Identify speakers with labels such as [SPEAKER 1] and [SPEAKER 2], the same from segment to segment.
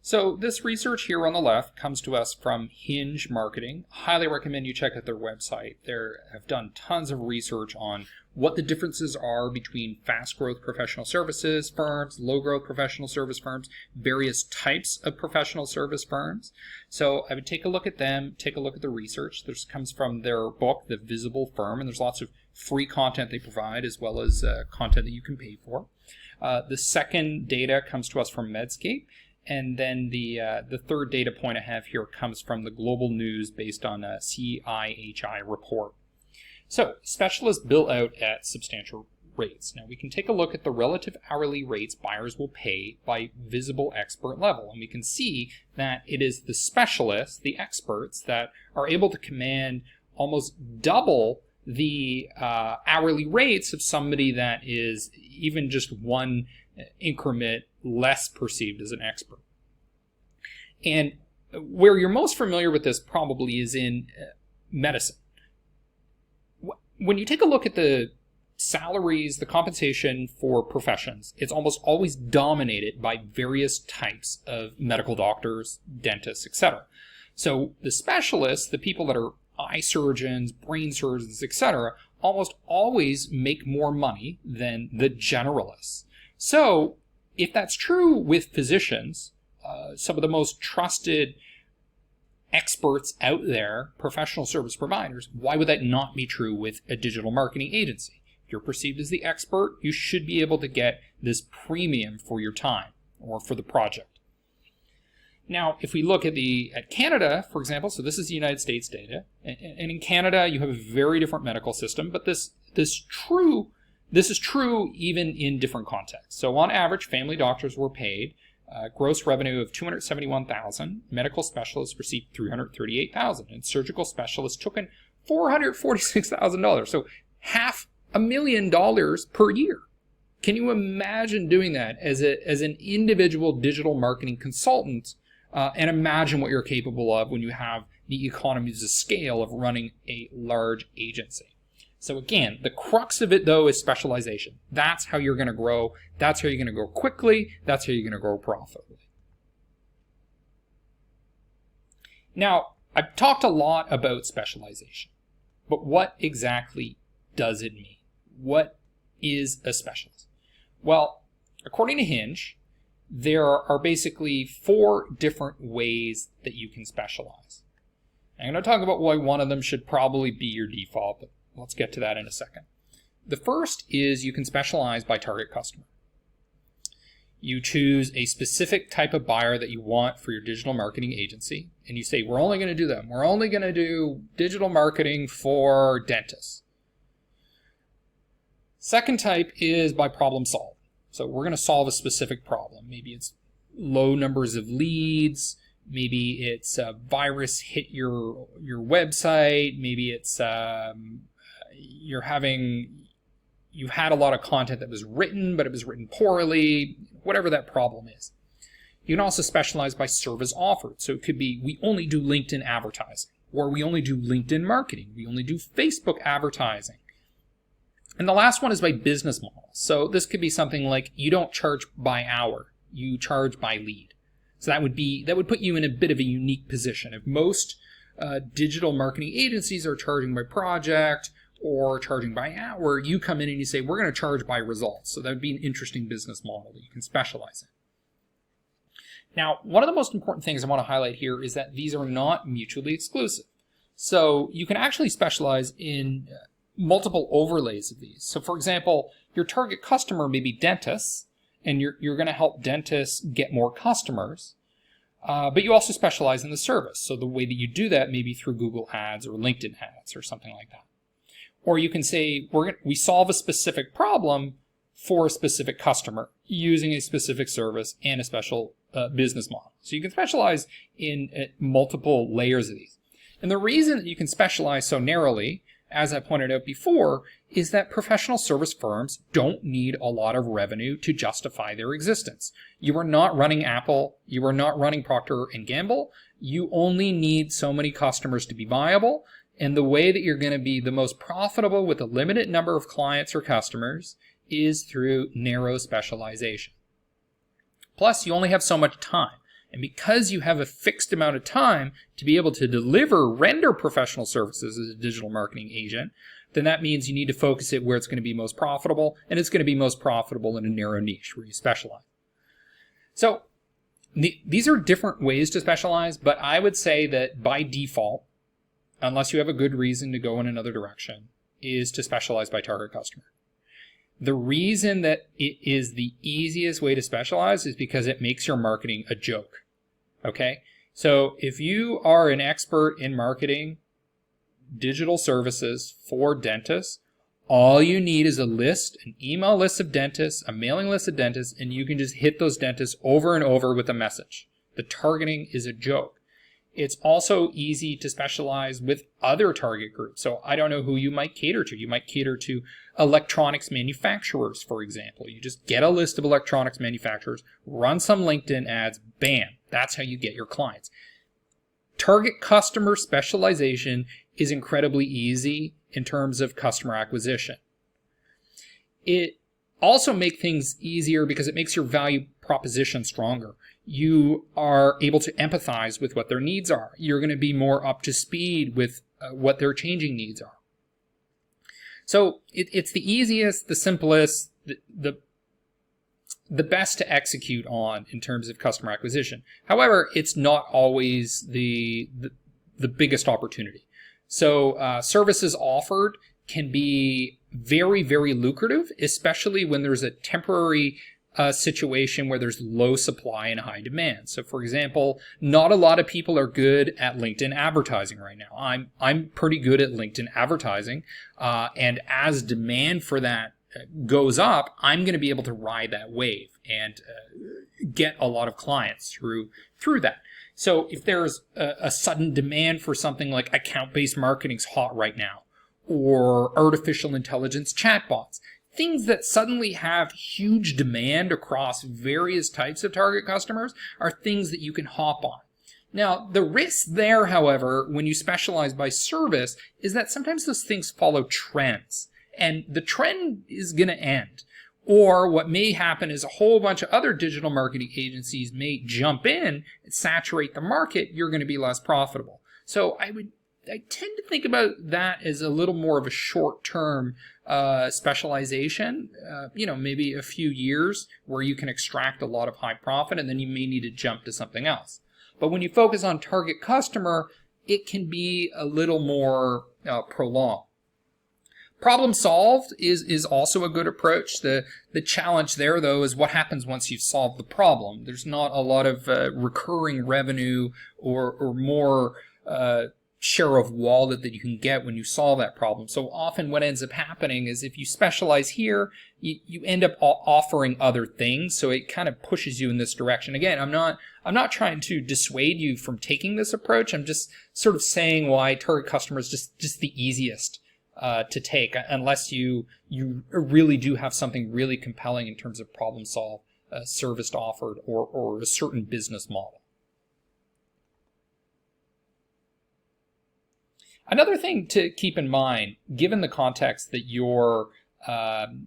[SPEAKER 1] So this research here on the left comes to us from Hinge Marketing. Highly recommend you check out their website. They have done tons of research on what the differences are between fast growth professional services firms, low growth professional service firms, various types of professional service firms. So I would take a look at them, take a look at the research. This comes from their book, The Visible Firm, and there's lots of free content they provide as well as content that you can pay for. The second data comes to us from Medscape. And then the third data point I have here comes from the Global News based on a CIHI report. So specialists bill out at substantial rates. Now we can take a look at the relative hourly rates buyers will pay by visible expert level. And we can see that it is the specialists, the experts, that are able to command almost double the hourly rates of somebody that is even just one increment less perceived as an expert. And where you're most familiar with this probably is in medicine. When you take a look at the salaries, the compensation for professions, it's almost always dominated by various types of medical doctors, dentists, etc. So the specialists, the people that are eye surgeons, brain surgeons, etc., almost always make more money than the generalists. So if that's true with physicians, some of the most trusted experts out there, professional service providers, why would that not be true with a digital marketing agency? If you're perceived as the expert, you should be able to get this premium for your time or for the project. Now, if we look at Canada, for example, so this is the United States data, and in Canada you have a very different medical system, but this is true even in different contexts. So on average, family doctors were paid gross revenue of $271,000, medical specialists received $338,000, and surgical specialists took in $446,000. So $500,000 per year. Can you imagine doing that as an individual digital marketing consultant? And imagine what you're capable of when you have the economies of scale of running a large agency. So again, the crux of it though is specialization. That's how you're going to grow. That's how you're going to grow quickly. That's how you're going to grow profitably. Now, I've talked a lot about specialization, but what exactly does it mean? What is a specialist? Well, according to Hinge, there are basically 4 different ways that you can specialize. I'm going to talk about why one of them should probably be your default, but let's get to that in a second. The first is you can specialize by target customer. You choose a specific type of buyer that you want for your digital marketing agency, and you say, we're only going to do them. We're only going to do digital marketing for dentists. Second type is by problem solve. So we're going to solve a specific problem. Maybe it's low numbers of leads. Maybe it's a virus hit your website. Maybe it's you've had a lot of content that was written, but it was written poorly, whatever that problem is. You can also specialize by service offered. So it could be, we only do LinkedIn advertising, or we only do LinkedIn marketing. We only do Facebook advertising. And the last one is by business model. So this could be something like you don't charge by hour, you charge by lead. So that would put you in a bit of a unique position. If most digital marketing agencies are charging by project or charging by hour, you come in and you say, we're going to charge by results. So that would be an interesting business model that you can specialize in. Now, one of the most important things I want to highlight here is that these are not mutually exclusive. So you can actually specialize in multiple overlays of these. So for example, your target customer may be dentists, and you're going to help dentists get more customers, but you also specialize in the service. So the way that you do that may be through Google Ads or LinkedIn Ads or something like that. Or you can say, we solve a specific problem for a specific customer using a specific service and a special business model. So you can specialize in multiple layers of these. And the reason that you can specialize so narrowly, as I pointed out before, is that professional service firms don't need a lot of revenue to justify their existence. You are not running Apple. You are not running Procter & Gamble. You only need so many customers to be viable. And the way that you're going to be the most profitable with a limited number of clients or customers is through narrow specialization. Plus, you only have so much time. And because you have a fixed amount of time to be able to render professional services as a digital marketing agent, then that means you need to focus it where it's going to be most profitable, and it's going to be most profitable in a narrow niche where you specialize. So these are different ways to specialize, but I would say that by default, unless you have a good reason to go in another direction, is to specialize by target customer. The reason that it is the easiest way to specialize is because it makes your marketing a joke. Okay? So if you are an expert in marketing digital services for dentists, all you need is a list, an email list of dentists, a mailing list of dentists, and you can just hit those dentists over and over with a message. The targeting is a joke. It's also easy to specialize with other target groups. So I don't know who you might cater to. You might cater to electronics manufacturers, for example. You just get a list of electronics manufacturers, run some LinkedIn ads, bam, that's how you get your clients. Target customer specialization is incredibly easy in terms of customer acquisition. It also makes things easier because it makes your value proposition stronger. You are able to empathize with what their needs are. You're going to be more up to speed with what their changing needs are. So it's the easiest, the simplest, the best to execute on in terms of customer acquisition. However, it's not always the biggest opportunity. So services offered can be very, very lucrative, especially when there's a temporary situation where there's low supply and high demand. So for example, not a lot of people are good at LinkedIn advertising right now. I'm pretty good at LinkedIn advertising, and as demand for that goes up, I'm going to be able to ride that wave and get a lot of clients through that. So if there's a sudden demand for something like account-based marketing's hot right now, or artificial intelligence chatbots, things that suddenly have huge demand across various types of target customers are things that you can hop on. Now, the risk there, however, when you specialize by service, is that sometimes those things follow trends, and the trend is going to end. Or what may happen is a whole bunch of other digital marketing agencies may jump in and saturate the market. You're going to be less profitable. So I tend to think about that as a little more of a short-term specialization, maybe a few years where you can extract a lot of high profit, and then you may need to jump to something else. But when you focus on target customer, it can be a little more prolonged. Problem solved is also a good approach. The challenge there, though, is what happens once you've solved the problem. There's not a lot of recurring revenue or more share of wallet that you can get when you solve that problem. So often what ends up happening is if you specialize here, you end up offering other things. So it kind of pushes you in this direction. Again, I'm not trying to dissuade you from taking this approach. I'm just sort of saying why target customer is just the easiest to take, unless you really do have something really compelling in terms of problem solve, service offered, or a certain business model. Another thing to keep in mind, given the context that you're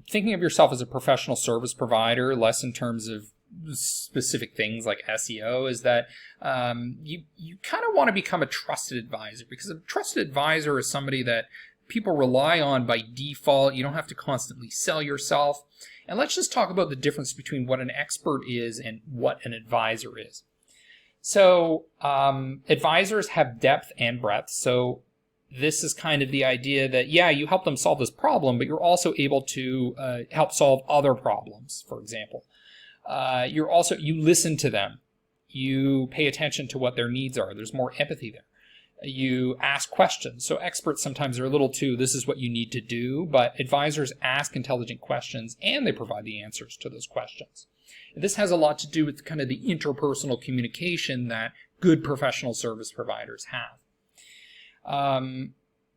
[SPEAKER 1] thinking of yourself as a professional service provider, less in terms of specific things like SEO, is that you kind of want to become a trusted advisor, because a trusted advisor is somebody that people rely on by default. You don't have to constantly sell yourself. And let's just talk about the difference between what an expert is and what an advisor is. So advisors have depth and breadth. So this is kind of the idea that, yeah, you help them solve this problem, but you're also able to help solve other problems, for example. You listen to them. You pay attention to what their needs are. There's more empathy there. You ask questions. So experts sometimes are a little too, this is what you need to do, but advisors ask intelligent questions and they provide the answers to those questions. This has a lot to do with kind of the interpersonal communication that good professional service providers have.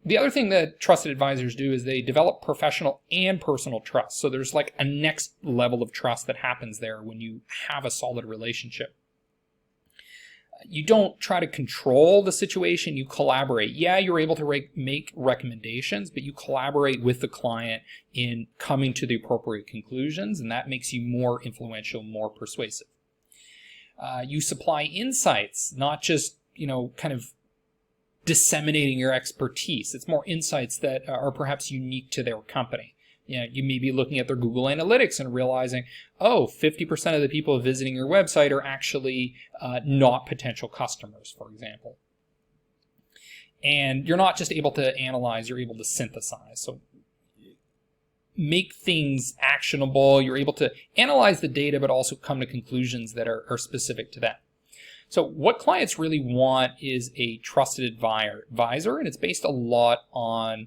[SPEAKER 1] The other thing that trusted advisors do is they develop professional and personal trust. So there's like a next level of trust that happens there when you have a solid relationship. You don't try to control the situation, you collaborate. Yeah, you're able to make recommendations, but you collaborate with the client in coming to the appropriate conclusions, and that makes you more influential, more persuasive. You supply insights, not just, kind of disseminating your expertise. It's more insights that are perhaps unique to their company. You may be looking at their Google Analytics and realizing, 50% of the people visiting your website are actually not potential customers, for example. And you're not just able to analyze, you're able to synthesize. So make things actionable. You're able to analyze the data, but also come to conclusions that are specific to that. So what clients really want is a trusted advisor, and it's based a lot on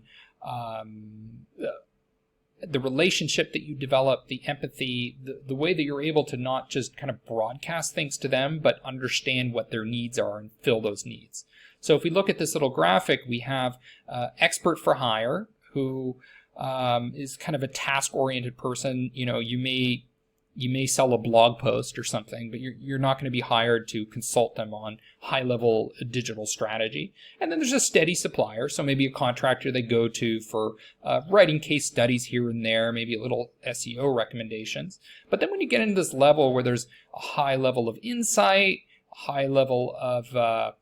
[SPEAKER 1] the relationship that you develop, the empathy, the way that you're able to not just kind of broadcast things to them, but understand what their needs are and fill those needs. So if we look at this little graphic, we have expert for hire, who is kind of a task-oriented person. You may sell a blog post or something, but you're not going to be hired to consult them on high-level digital strategy. And then there's a steady supplier, so maybe a contractor they go to for writing case studies here and there, maybe a little SEO recommendations. But then when you get into this level where there's a high level of insight, a high level of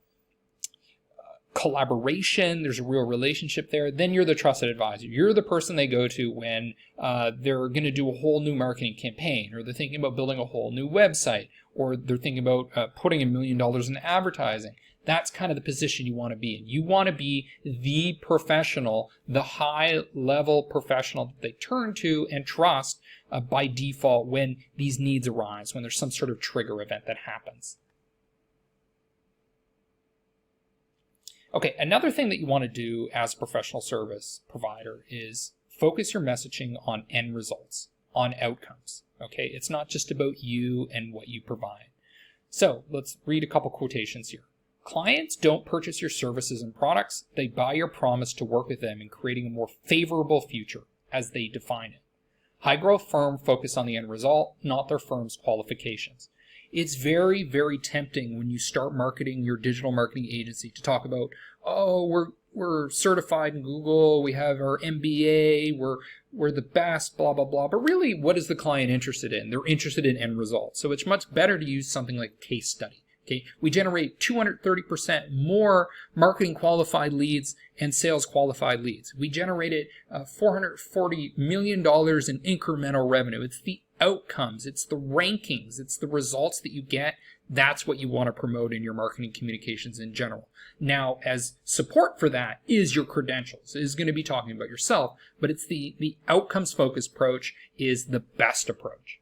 [SPEAKER 1] collaboration, there's a real relationship there, then you're the trusted advisor. You're the person they go to when they're going to do a whole new marketing campaign, or they're thinking about building a whole new website, or they're thinking about putting $1 million in advertising. That's kind of the position you want to be in. You want to be the professional, the high-level professional that they turn to and trust by default when these needs arise, when there's some sort of trigger event that happens. Okay, another thing that you want to do as a professional service provider is focus your messaging on end results, on outcomes. Okay, it's not just about you and what you provide. So let's read a couple quotations here. Clients don't purchase your services and products. They buy your promise to work with them in creating a more favorable future as they define it. High growth firm focus on the end result, not their firm's qualifications. It's very, very tempting when you start marketing your digital marketing agency to talk about, we're certified in Google, we have our MBA, we're the best, blah, blah, blah. But really, what is the client interested in? They're interested in end results. So it's much better to use something like a case study. Okay, we generate 230% more marketing qualified leads and sales qualified leads. We generated $440 million in incremental revenue. It's the outcomes, it's the rankings, it's the results that you get. That's what you want to promote in your marketing communications in general. Now, as support for that is your credentials. It is going to be talking about yourself, but it's the outcomes focused approach is the best approach.